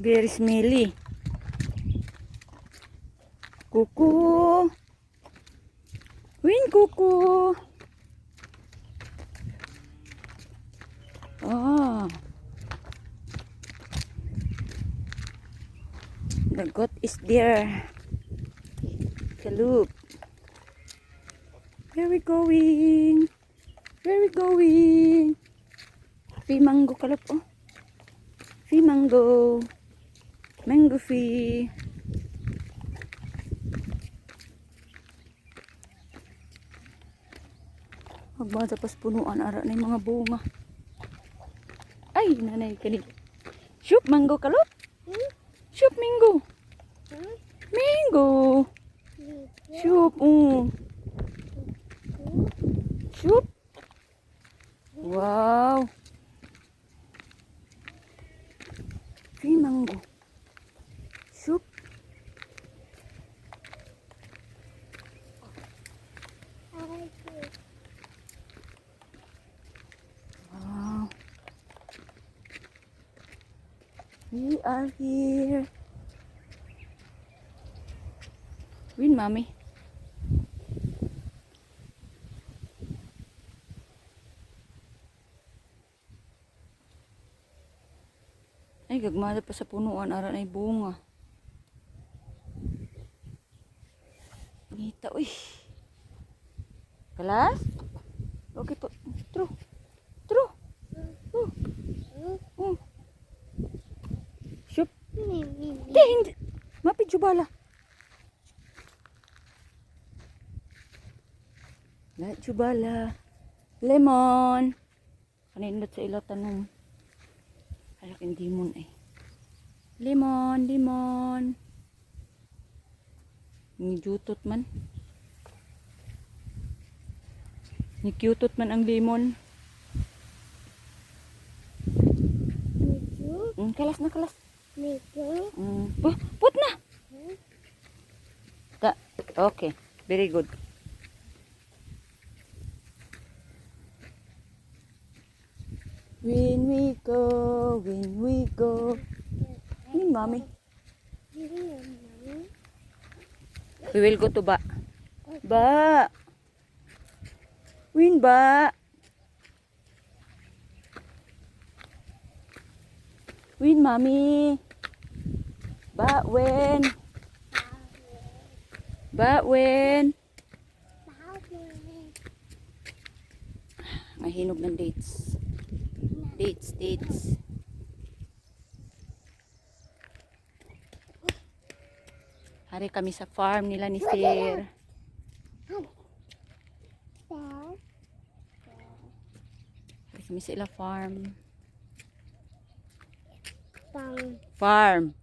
Very smelly. Kuku. Win kuku. Oh. The goat is there. Look. Where we going? Where we going? Fee mango kalop oh. Fee mango. Mango fee. Magbasa pas punuan ara na yung mga bunga. Ay, nanay kanil. Shoop mango kalop. Shoop mango. Mango. Shoop. Shoop. Wow. Fee mango. Shoop. Wow. We are here. Win, mommy. Ay, gagmada pa sa punuan. Ara na yung bunga. Ngita, uy. Kalas? Okay po. True. True. Shoop. Hindi. Mapit jubala. La jubala. Lemon. Kanindot sa ilo tanong. Halaking dimon ay. Lemon, lemon. Nijutot man. Nikyutot man ang lemon. Kalas na kalas. Put na. Okay, very good. When we go, when we go. Mommy. We will go to Ba. Ba. Win Ba. Win mommy. Ba when. Ba when. Mahinog ng dates. Dates. Hari kami sa farm nila ni Sir. Hari kami sa ila farm. Farm.